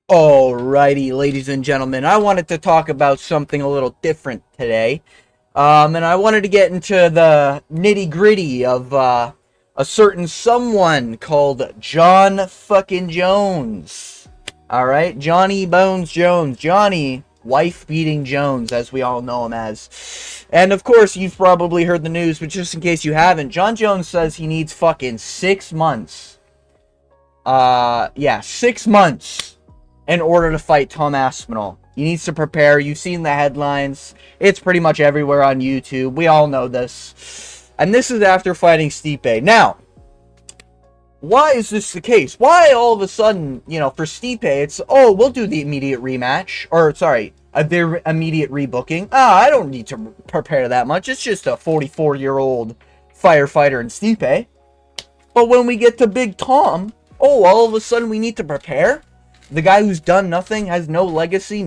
Alrighty, ladies and gentlemen, I wanted to talk about something a little different today. And I wanted to get into the nitty gritty of a certain someone called John fucking Jones. Alright, Johnny Bones Jones. Johnny, wife beating Jones, as we all know him as. And of course, you've probably heard the news, but just in case you haven't, John Jones says he needs fucking 6 months. 6 months in order to fight Tom Aspinall. He needs to prepare. You've seen the headlines. It's pretty much everywhere on YouTube. We all know this. And this is after fighting Stipe. Now, why is this the case? Why all of a sudden, for Stipe, it's, oh, we'll do the immediate rematch. Or, sorry, the immediate rebooking. I don't need to prepare that much. It's just a 44-year-old firefighter in Stipe. But when we get to Big Tom, oh, all of a sudden we need to prepare? The guy who's done nothing, has no legacy,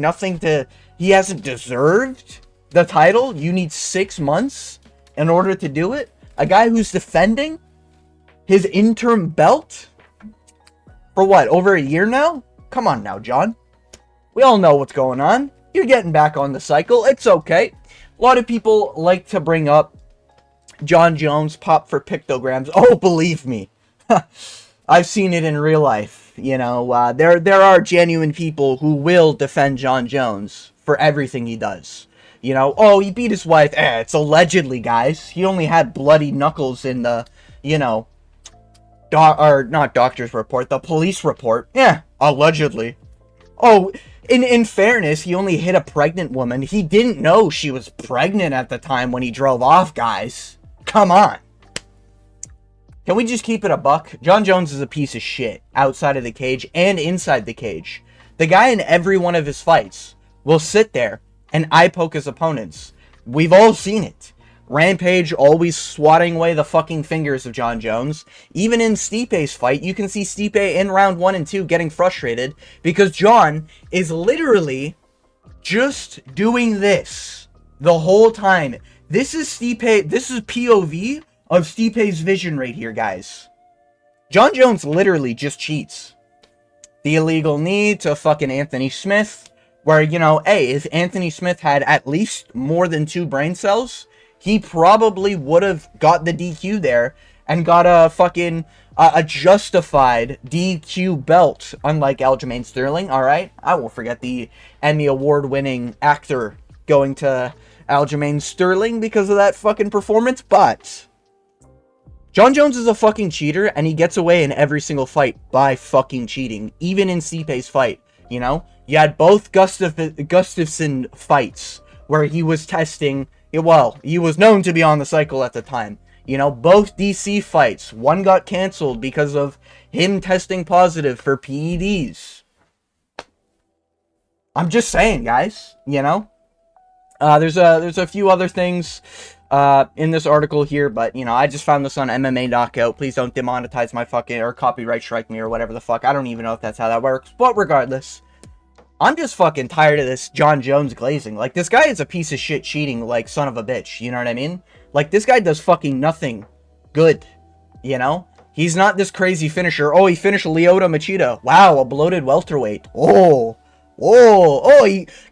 he hasn't deserved the title. You need 6 months in order to do it. A guy who's defending his interim belt for what, over a year now? Come on now, John. We all know what's going on. You're getting back on the cycle. It's okay. A lot of people like to bring up John Jones pop for pictograms. Oh, believe me. I've seen it in real life. There are genuine people who will defend John Jones for everything he does. Oh, he beat his wife. It's allegedly, guys. He only had bloody knuckles in the, not doctor's report, the police report. Yeah, allegedly. Oh, in fairness, he only hit a pregnant woman. He didn't know she was pregnant at the time when he drove off, guys. Come on. Can we just keep it a buck? John Jones is a piece of shit outside of the cage and inside the cage. The guy in every one of his fights will sit there and eye poke his opponents. We've all seen it. Rampage always swatting away the fucking fingers of John Jones. Even in Stipe's fight, you can see Stipe in round 1 and 2 getting frustrated because John is literally just doing this the whole time. This is Stipe, this is POV of Stipe's vision right here, guys. John Jones literally just cheats. The illegal knee to fucking Anthony Smith, where, hey, if Anthony Smith had at least more than 2 brain cells, he probably would have got the DQ there and got a fucking, a justified DQ belt, unlike Aljamain Sterling, alright? I won't forget the Emmy Award-winning actor going to Aljamain Sterling because of that fucking performance, but John Jones is a fucking cheater, and he gets away in every single fight by fucking cheating. Even in Stipe's fight, you had both Gustafsson fights where he was testing, he was known to be on the cycle at the time. Both DC fights, one got canceled because of him testing positive for PEDs. I'm just saying, guys, there's a few other things in this article here, but I just found this on MMA Knockout. Please don't demonetize my fucking or copyright strike me or whatever the fuck. I don't even know if that's how that works, but regardless, I'm just fucking tired of this John Jones glazing. Like, this guy is a piece of shit cheating like son of a bitch, you know what I mean? Like, this guy does fucking nothing good, He's not this crazy finisher. Oh, he finished Lyoto Machida. Wow, a bloated welterweight.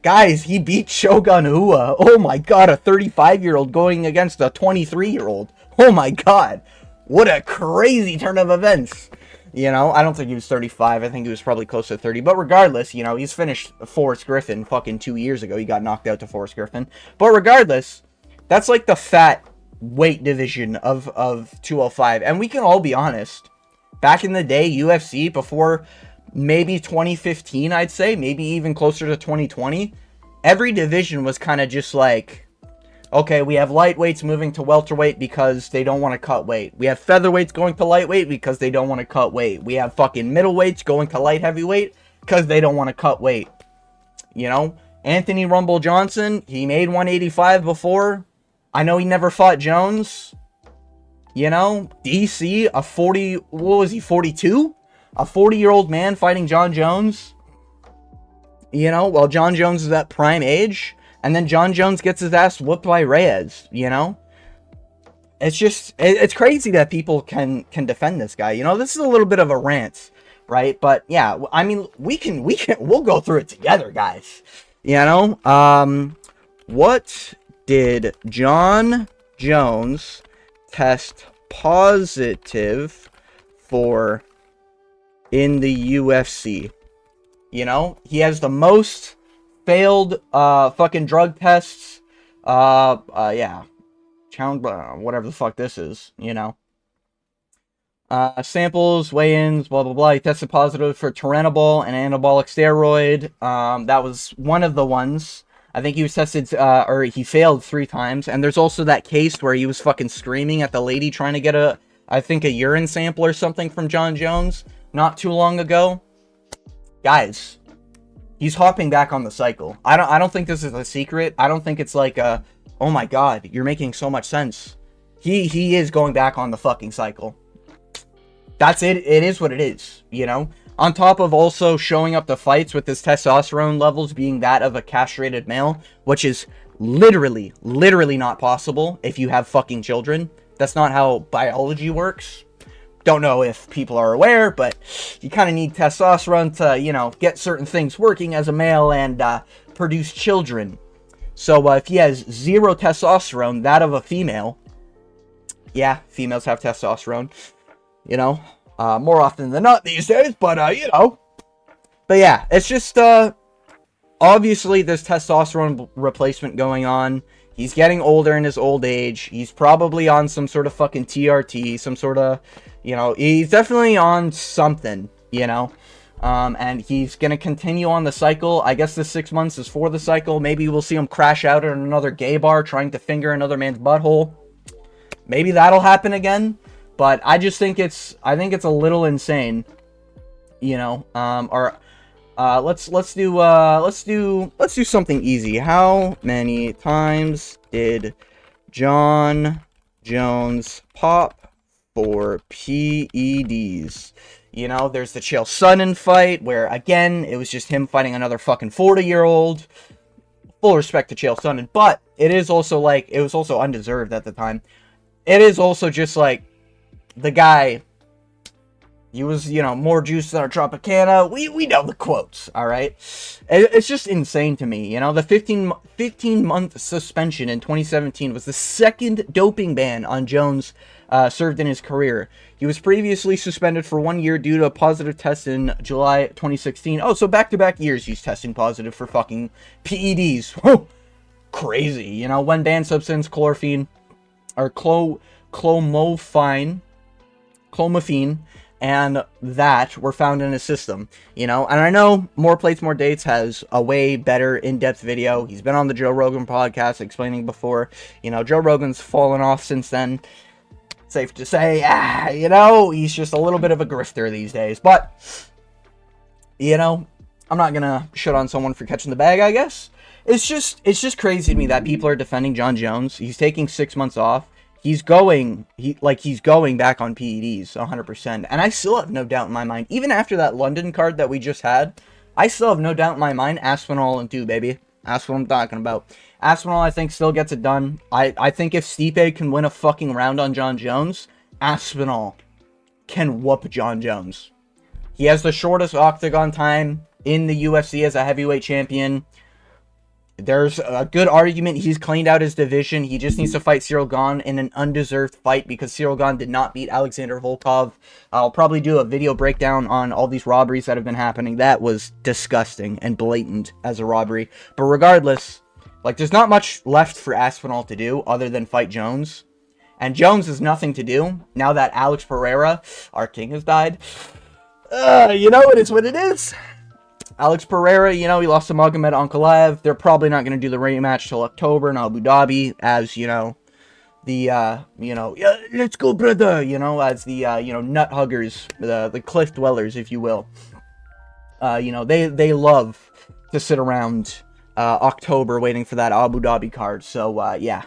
Guys, he beat Shogun Rua. Oh my god, a 35-year-old going against a 23-year-old. Oh my god. What a crazy turn of events. I don't think he was 35. I think he was probably close to 30. But regardless, he's finished Forrest Griffin fucking 2 years ago. He got knocked out to Forrest Griffin. But regardless, that's like the fat weight division of 205. And we can all be honest. Back in the day, UFC, before maybe 2015, I'd say, maybe even closer to 2020, every division was kind of just like, okay, we have lightweights moving to welterweight because they don't want to cut weight. We have featherweights going to lightweight because they don't want to cut weight. We have fucking middleweights going to light heavyweight because they don't want to cut weight. Anthony Rumble Johnson, he made 185 before. I know he never fought Jones. DC, a 42? A 40-year-old man fighting John Jones, while John Jones is at prime age, and then John Jones gets his ass whooped by Reyes, It's just, it's crazy that people can defend this guy. This is a little bit of a rant, right? But yeah, I mean, we'll go through it together, guys. What did Jon Jones test positive for in the UFC? He has the most failed fucking drug tests. Yeah. Challenge, whatever the fuck this is, samples, weigh-ins, blah, blah, blah. He tested positive for Turinabol, an anabolic steroid. That was one of the ones. I think he was tested, or he failed 3 times. And there's also that case where he was fucking screaming at the lady trying to get I think a urine sample or something from Jon Jones not too long ago. Guys, he's hopping back on the cycle. I don't think this is a secret. I don't think it's like oh my god, you're making so much sense. He is going back on the fucking cycle. That's it. It is what it is, On top of also showing up to fights with his testosterone levels being that of a castrated male, which is literally not possible if you have fucking children. That's not how biology works. Don't know if people are aware, but you kind of need testosterone to, get certain things working as a male and produce children. So if he has 0 testosterone, that of a female, yeah, females have testosterone, more often than not these days, but, But yeah, it's just, obviously there's testosterone replacement going on. He's getting older in his old age. He's probably on some sort of fucking TRT, some sort of, he's definitely on something, and he's going to continue on the cycle. I guess the 6 months is for the cycle. Maybe we'll see him crash out at another gay bar trying to finger another man's butthole. Maybe that'll happen again. But I just think I think it's a little insane, let's do something easy. How many times did Jon Jones pop for PEDs? There's the Chael Sonnen fight where, again, it was just him fighting another fucking 40-year-old. Full respect to Chael Sonnen, but it is also it was also undeserved at the time. It is also just the guy, he was, more juice than a Tropicana. We know the quotes, all right? It's just insane to me, The 15-month suspension in 2017 was the second doping ban on Jones served in his career. He was previously suspended for 1 year due to a positive test in July 2016. Oh, so back-to-back years he's testing positive for fucking PEDs. Whoa, crazy. When banned substance chlorophene, or clomiphene, and that were found in his system, and I know More Plates, More Dates has a way better in-depth video. He's been on the Joe Rogan podcast explaining before, Joe Rogan's fallen off since then. Safe to say, he's just a little bit of a grifter these days, but, I'm not gonna shit on someone for catching the bag, I guess. It's just crazy to me that people are defending Jon Jones. He's taking 6 months off. He's going back on PEDs 100%. And I still have no doubt in my mind, even after that London card that we just had, I still have no doubt in my mind, Aspinall and 2, baby. That's what I'm talking about. Aspinall, I think, still gets it done. I think if Stipe can win a fucking round on Jon Jones, Aspinall can whoop Jon Jones. He has the shortest octagon time in the UFC as a heavyweight champion. There's a good argument he's cleaned out his division. He just needs to fight Cyril Gane in an undeserved fight because Cyril Gane did not beat Alexander Volkov. I'll probably do a video breakdown on all these robberies that have been happening. That was disgusting and blatant as a robbery. But regardless, there's not much left for Aspinall to do other than fight Jones. And Jones has nothing to do now that Alex Pereira, our king, has died. It is what it is. Alex Pereira, he lost to Magomed Ankalaev. They're probably not going to do the rematch till October in Abu Dhabi, as, yeah, let's go, brother, as the, nut huggers, the cliff dwellers, if you will. They love to sit around October waiting for that Abu Dhabi card. So, yeah.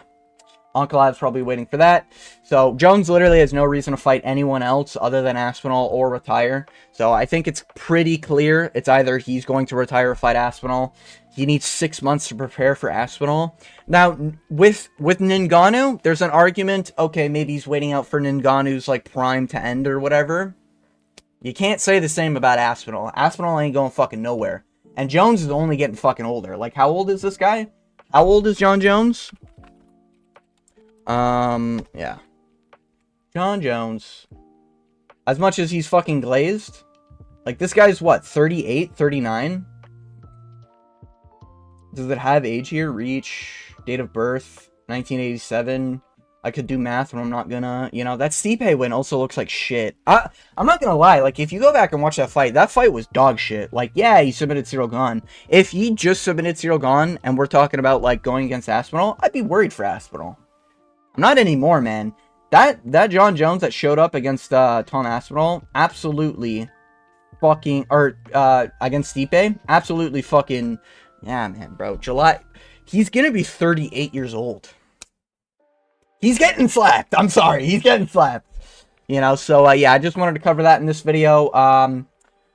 Ankalaev's probably waiting for that. So, Jones literally has no reason to fight anyone else other than Aspinall or retire. So, I think it's pretty clear. It's either he's going to retire or fight Aspinall. He needs 6 months to prepare for Aspinall. Now, with Ngannou, there's an argument, okay, maybe he's waiting out for Ngannou's, prime to end or whatever. You can't say the same about Aspinall. Aspinall ain't going fucking nowhere. And Jones is only getting fucking older. Like, how old is this guy? How old is Jon Jones? Yeah. Jon Jones. As much as he's fucking glazed. Like, this guy's what, 38, 39? Does it have age here? Reach, date of birth, 1987. I could do math, but I'm not gonna. You know, that Stipe win also looks like shit. I'm not gonna lie. Like, if you go back and watch that fight was dog shit. Like, yeah, he submitted Cyril Gahn. If he just submitted Cyril Gahn, and we're talking about, like, going against Aspinall, I'd be worried for Aspinall. I'm not anymore, man. That Jon Jones that showed up against Tom Aspinall, absolutely fucking, or against Stipe, absolutely fucking, yeah, man, bro. July, he's gonna be 38 years old. He's getting slapped. I'm sorry. He's getting slapped. You know, so, yeah, I just wanted to cover that in this video.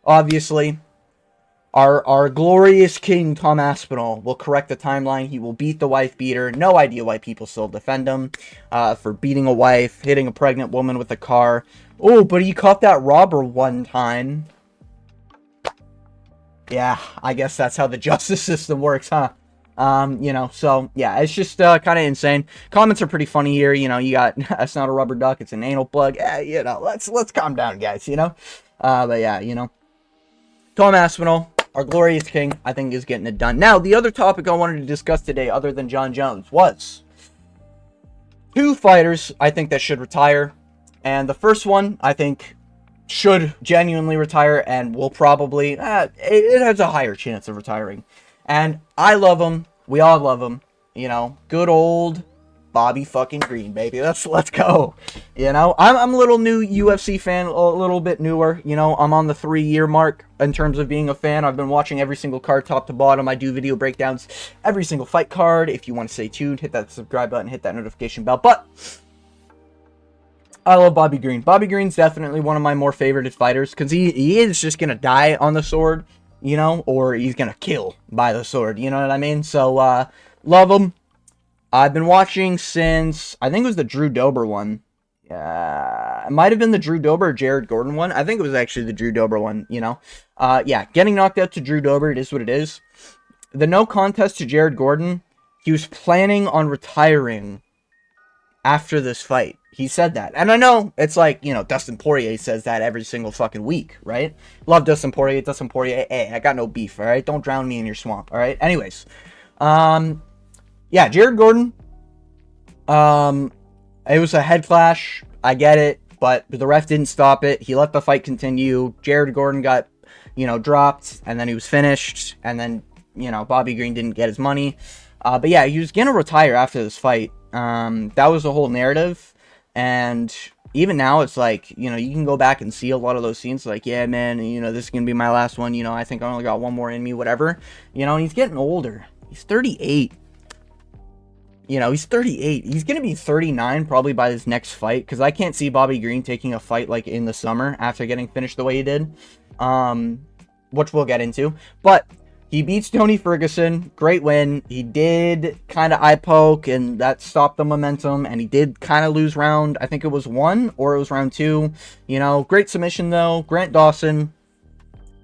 Obviously, our glorious king, Tom Aspinall, will correct the timeline. He will beat the wife beater. No idea why people still defend him for beating a wife, hitting a pregnant woman with a car. Oh, but he caught that robber one time. Yeah, I guess that's how the justice system works, huh? You know, so, yeah, it's just, kind of insane. Comments are pretty funny here, you know, you got, it's not a rubber duck, it's an anal plug. Yeah, you know, let's calm down, guys, you know? But yeah, you know, Tom Aspinall, our glorious king, I think is getting it done. Now, the other topic I wanted to discuss today, other than Jon Jones, was two fighters I think that should retire. And the first one, I think, should genuinely retire and will probably, it has a higher chance of retiring. And I love him. We all love him. You know, good old Bobby fucking Green, baby. Let's go. You know, I'm a little new UFC fan, a little bit newer. You know, I'm on the 3-year mark in terms of being a fan. I've been watching every single card top to bottom. I do video breakdowns every single fight card. If you want to stay tuned, hit that subscribe button, hit that notification bell. But I love Bobby Green. Bobby Green's definitely one of my more favorited fighters because he is just going to die on the sword. You know, or he's gonna kill by the sword, you know what I mean? So, love him. I've been watching since, I think it was the Drew Dober one. It might have been the Drew Dober or Jared Gordon one. I think it was actually the Drew Dober one, you know? Yeah, getting knocked out to Drew Dober, it is what it is. The no contest to Jared Gordon, he was planning on retiring after this fight. He said that. And I know it's like, you know, Dustin Poirier says that every single fucking week, right? Love Dustin Poirier. Dustin Poirier, hey, I got no beef, all right? Don't drown me in your swamp, all right? Anyways, yeah, Jared Gordon, it was a head clash. I get it, but the ref didn't stop it. He let the fight continue. Jared Gordon got, you know, dropped, and then he was finished, and then, you know, Bobby Green didn't get his money. But yeah, he was going to retire after this fight. That was the whole narrative. And even now, it's like, you know, you can go back and see a lot of those scenes. Like, yeah, man, you know, this is going to be my last one. You know, I think I only got one more in me, whatever. You know, and he's getting older. He's 38. You know, he's 38. He's going to be 39 probably by his next fight. Because I can't see Bobby Green taking a fight, like, in the summer after getting finished the way he did. Which we'll get into. But he beats Tony Ferguson. Great win. He did kind of eye poke, and that stopped the momentum. And he did kind of lose round. I think it was 1 or it was round 2. You know, great submission, though. Grant Dawson.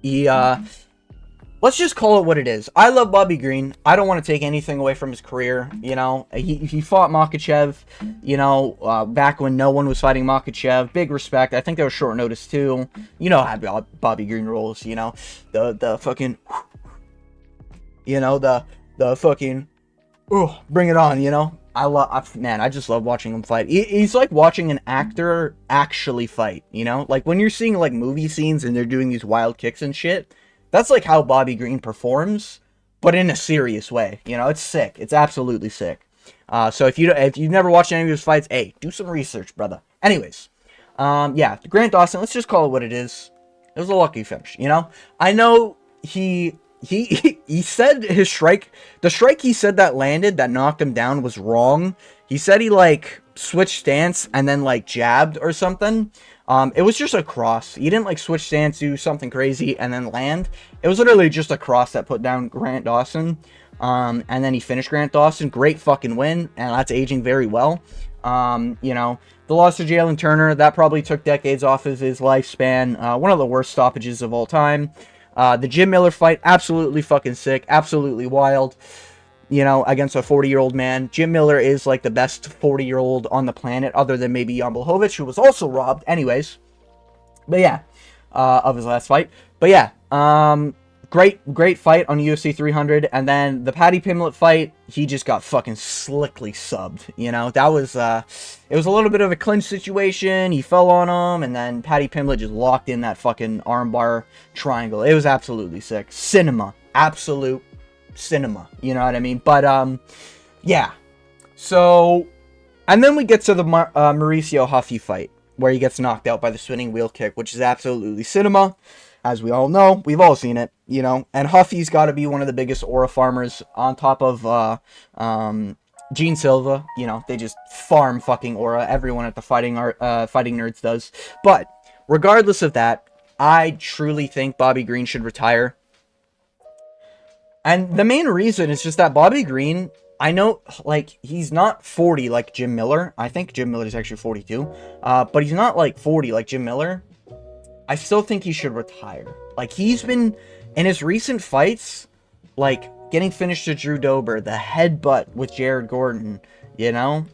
He, let's just call it what it is. I love Bobby Green. I don't want to take anything away from his career. You know, he fought Makhachev, you know, back when no one was fighting Makhachev. Big respect. I think that was short notice, too. You know how Bobby Green rolls, you know. The fucking... You know, the fucking, bring it on, you know? Man, I just love watching him fight. He's like watching an actor actually fight, you know? Like, when you're seeing, like, movie scenes and they're doing these wild kicks and shit, that's, like, how Bobby Green performs, but in a serious way, you know? It's sick. It's absolutely sick. So if you've never watched any of his fights, hey, do some research, brother. Anyways, yeah, Grant Dawson, let's just call it what it is. It was a lucky finish, you know? I know he said his strike, the strike he said that landed, that knocked him down, was wrong. He said he, like, switched stance and then, like, jabbed or something. It was just a cross. He didn't, like, switch stance, do something crazy, and then land. It was literally just a cross that put down Grant Dawson. And then he finished Grant Dawson. Great fucking win, and that's aging very well. You know, The loss of Jalen Turner, that probably took decades off of his lifespan. One of the worst stoppages of all time. The Jim Miller fight, absolutely fucking sick. Absolutely wild. You know, against a 40-year-old man. Jim Miller is like the best 40-year-old on the planet, other than maybe Jan Blachowicz, who was also robbed. Anyways. But yeah, of his last fight. But yeah, great fight on UFC 300. And then the Paddy Pimblett fight, he just got fucking slickly subbed. You know, that was, it was a little bit of a clinch situation. He fell on him, and then Paddy Pimblett just locked in that fucking armbar triangle. It was absolutely sick. Cinema. Absolute cinema. You know what I mean? But, yeah. So, and then we get to the Mauricio Huffy fight, where he gets knocked out by the spinning wheel kick, which is absolutely cinema. As we all know, we've all seen it, you know. And Huffy's got to be one of the biggest aura farmers on top of Gene Silva. You know, they just farm fucking aura. Everyone at the Fighting Nerds does. But regardless of that, I truly think Bobby Green should retire. And the main reason is just that Bobby Green, I know, like, he's not 40 like Jim Miller. I think Jim Miller is actually 42. But he's not, like, 40 like Jim Miller. I still think he should retire. Like, he's been, in his recent fights, like, getting finished to Drew Dober, the headbutt with Jared Gordon, you know?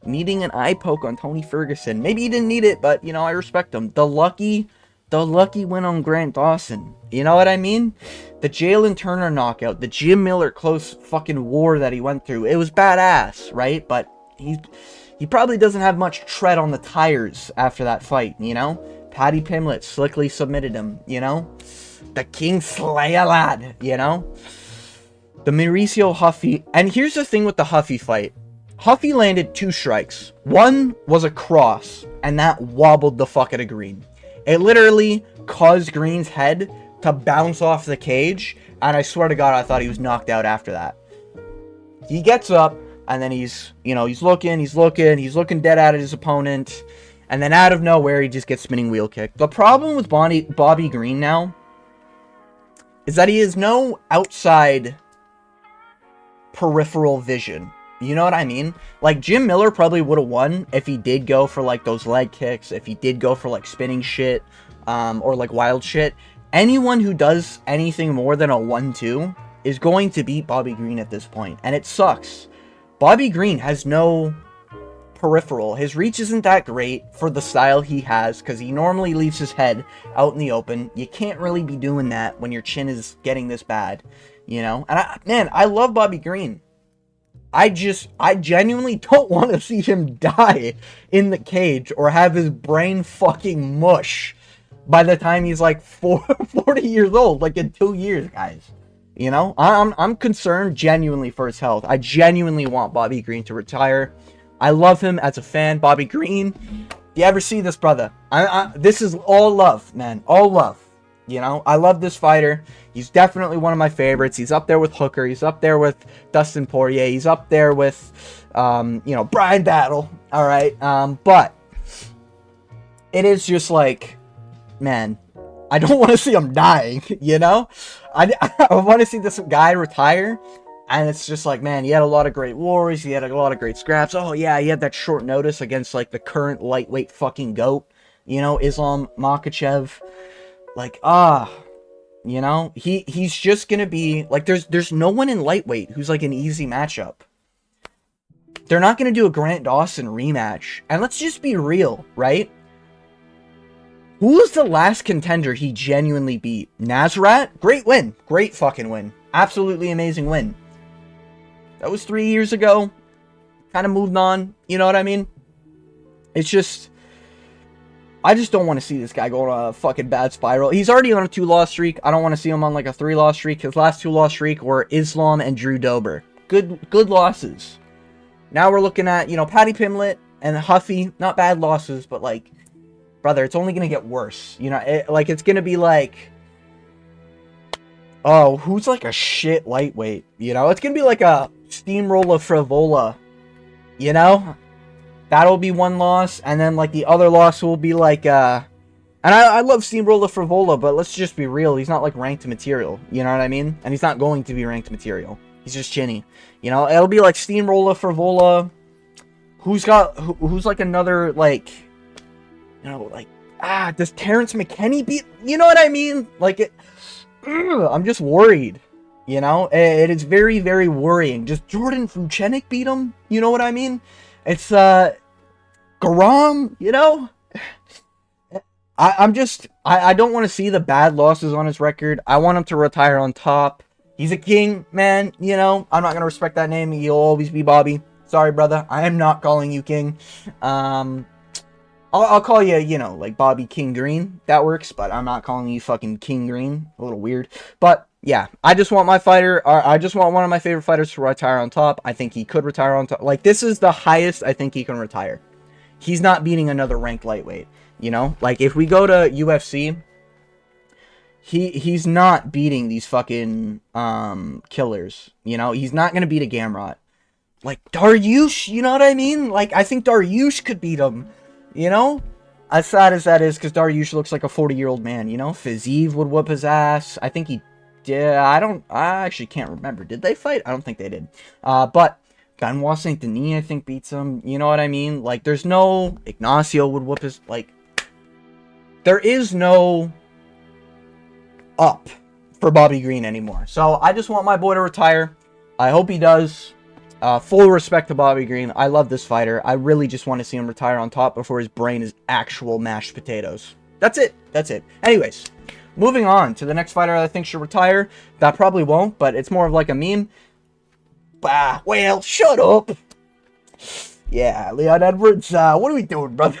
Needing an eye poke on Tony Ferguson. Maybe he didn't need it, but, you know, I respect him. The lucky win on Grant Dawson. You know what I mean? The Jalen Turner knockout, the Jim Miller close fucking war that he went through. It was badass, right? But he probably doesn't have much tread on the tires after that fight, you know? Paddy Pimblett slickly submitted him, you know? The King Slayer lad, you know? The Mauricio Huffy. And here's the thing with the Huffy fight. Huffy landed 2 strikes. One was a cross, and that wobbled the fuck out of Green. It literally caused Green's head to bounce off the cage, and I swear to God, I thought he was knocked out after that. He gets up, and then he's looking dead at his opponent. And then out of nowhere, he just gets spinning wheel kick. The problem with Bobby Green now is that he has no outside peripheral vision. You know what I mean? Like, Jim Miller probably would have won if he did go for, like, those leg kicks, if he did go for, like, spinning shit, or, like, wild shit. Anyone who does anything more than a 1-2 is going to beat Bobby Green at this point. And it sucks. Bobby Green has no peripheral. His reach isn't that great for the style he has, because he normally leaves his head out in the open. You can't really be doing that when your chin is getting this bad, you know? And I love Bobby Green. I genuinely don't want to see him die in the cage or have his brain fucking mush by the time he's like 40 years old, like in 2 years, guys. You know, I'm concerned genuinely for his health. I genuinely want Bobby Green to retire. I love him as a fan. Bobby Green, you ever see this brother? This is all love, man. All love. You know, I love this fighter. He's definitely one of my favorites. He's up there with Hooker. He's up there with Dustin Poirier. He's up there with, you know, Brian Battle. All right. But it is just like, man, I don't want to see him dying, you know? I want to see this guy retire. And it's just like, man, he had a lot of great wars. He had a lot of great scraps. Oh, yeah, he had that short notice against, like, the current lightweight fucking GOAT. You know, Islam Makhachev. Like, you know? He's just gonna be... Like, there's no one in lightweight who's, like, an easy matchup. They're not gonna do a Grant Dawson rematch. And let's just be real, right? Who was the last contender he genuinely beat? Nasrat? Great win. Great fucking win. Absolutely amazing win. That was 3 years ago. Kind of moved on. You know what I mean? It's just... I just don't want to see this guy go on a fucking bad spiral. He's already on a 2-loss streak. I don't want to see him on like a 3-loss streak. His last 2-loss streak were Islam and Drew Dober. Good losses. Now we're looking at, you know, Paddy Pimblett and Huffy. Not bad losses, but like... Brother, it's only going to get worse. You know, it's going to be like... Oh, who's like a shit lightweight? You know, it's going to be like a Steamroller Frivola. You know? That'll be one loss. And then, like, the other loss will be like, And I love Steamroller Frivola, but let's just be real. He's not, like, ranked material. You know what I mean? And he's not going to be ranked material. He's just chinny. You know, it'll be like Steamroller Frivola... who's like another, like, like, does Terrence McKinney beat, you know what I mean? Like, I'm just worried, it is very, very worrying. Does Jordan Vucenic beat him? You know what I mean? It's, Garam, I don't want to see the bad losses on his record. I want him to retire on top. He's a king, man, I'm not going to respect that name. You'll always be Bobby. Sorry, brother. I am not calling you king. I'll call you, like Bobby King Green. That works, but I'm not calling you fucking King Green. A little weird. But, yeah, I just want I just want one of my favorite fighters to retire on top. I think he could retire on top. Like, this is the highest I think he can retire. He's not beating another ranked lightweight, Like, if we go to UFC, he's not beating these fucking killers, He's not going to beat a Gamrot. Like, Dariush, you know what I mean? Like, I think Dariush could beat him, As sad as that is, because Dariush looks like a 40-year-old man, Fiziev would whoop his ass. I think he did. I actually can't remember. Did they fight? I don't think they did. But Benoit Saint Denis, I think, beats him. You know what I mean? Like, there's no... Ignacio would whoop his... Like, there is no up for Bobby Green anymore. So, I just want my boy to retire. I hope he does. Full respect to Bobby Green. I love this fighter. I really just want to see him retire on top before his brain is actual mashed potatoes. That's it. That's it. Anyways, moving on to the next fighter I think should retire. That probably won't, but it's more of like a meme. Well, shut up. Yeah, Leon Edwards, what are we doing, brother?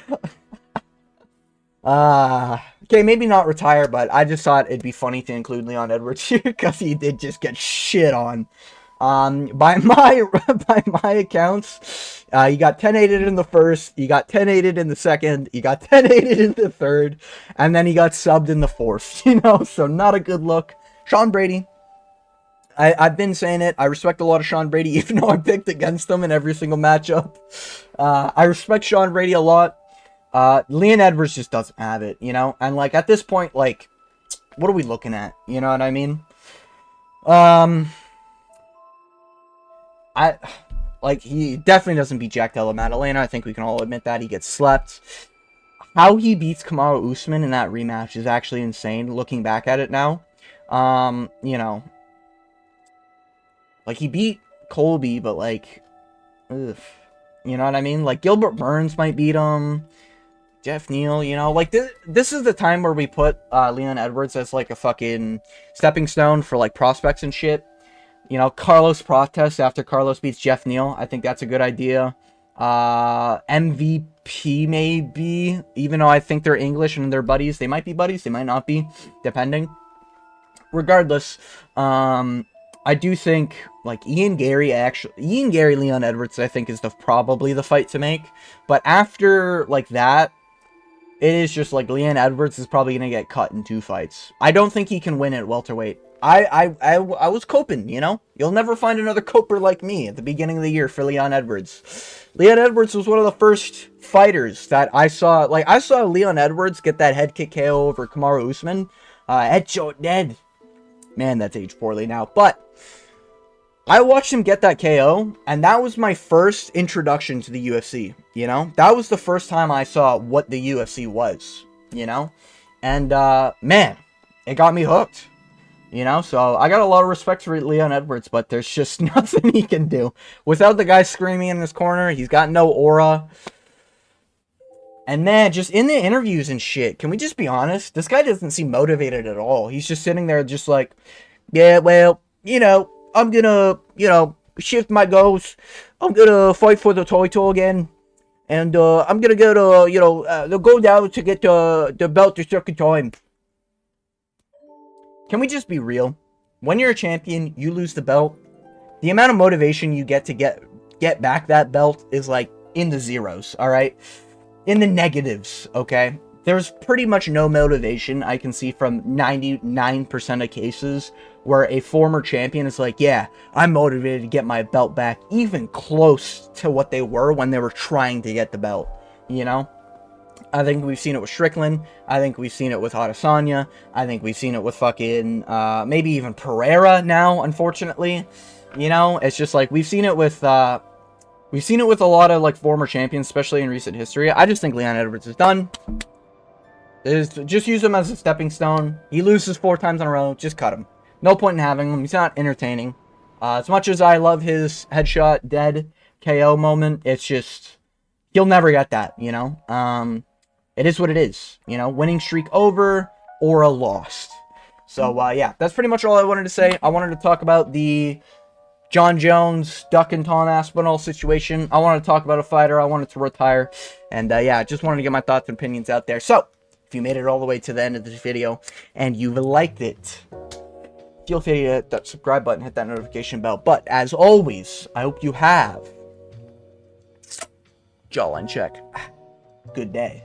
Okay, maybe not retire, but I just thought it'd be funny to include Leon Edwards here, because he did just get shit on. By my accounts, he got 10-8'd in the first, he got 10-8'd in the second, he got 10-8'd in the third, and then he got subbed in the fourth, so not a good look. Sean Brady, I've been saying it. I respect a lot of Sean Brady, even though I picked against him in every single matchup. I respect Sean Brady a lot. Leon Edwards just doesn't have it, And, like, at this point, like, what are we looking at? You know what I mean? He definitely doesn't beat Jack Della Maddalena. I think we can all admit that. He gets slept. How he beats Kamaru Usman in that rematch is actually insane, looking back at it now. Like, he beat Colby, but, like, ugh. You know what I mean? Like, Gilbert Burns might beat him. Jeff Neal, Like, this is the time where we put Leon Edwards as, like, a fucking stepping stone for, like, prospects and shit. Carlos Prates after Carlos beats Jeff Neal. I think that's a good idea. MVP, maybe. Even though I think they're English and they're buddies. They might be buddies. They might not be. Depending. Regardless, I do think, like, Ian Gary, Leon Edwards, I think, is probably the fight to make. But after, like, that, it is just, like, Leon Edwards is probably going to get cut in 2 fights. I don't think he can win at welterweight. I was coping, You'll never find another coper like me at the beginning of the year for Leon Edwards. Leon Edwards was one of the first fighters that I saw. Like, I saw Leon Edwards get that head kick KO over Kamaru Usman. Headshot dead. Man, that's aged poorly now. But I watched him get that KO, and that was my first introduction to the UFC, That was the first time I saw what the UFC was, And, man, it got me hooked. So I got a lot of respect for Leon Edwards, but there's just nothing he can do. Without the guy screaming in his corner, he's got no aura. And man, just in the interviews and shit, can we just be honest? This guy doesn't seem motivated at all. He's just sitting there just like, yeah, well, I'm gonna, shift my goals. I'm gonna fight for the title again. And I'm gonna go to, go down to get the belt the second time. Can we just be real? When you're a champion, you lose the belt. The amount of motivation you get to get back that belt is like in the zeros, alright? In the negatives, okay? There's pretty much no motivation I can see from 99% of cases where a former champion is like, yeah, I'm motivated to get my belt back, even close to what they were when they were trying to get the belt, I think we've seen it with Strickland. I think we've seen it with Adesanya. I think we've seen it with fucking, maybe even Pereira now, unfortunately. It's just like, we've seen it with, We've seen it with a lot of, like, former champions, especially in recent history. I just think Leon Edwards is done. Just use him as a stepping stone. He loses 4 times in a row. Just cut him. No point in having him. He's not entertaining. As much as I love his headshot dead KO moment, it's just, he'll never get that, you know? It is what it is, you know? Winning streak over or a lost. So, yeah, that's pretty much all I wanted to say. I wanted to talk about the Jon Jones, Duck and Tom Aspinall situation. I wanted to talk about a fighter. I wanted to retire. And, yeah, I just wanted to get my thoughts and opinions out there. So, if you made it all the way to the end of this video and you've liked it, feel free to hit that subscribe button, hit that notification bell. But, as always, I hope you have jawline check. Good day.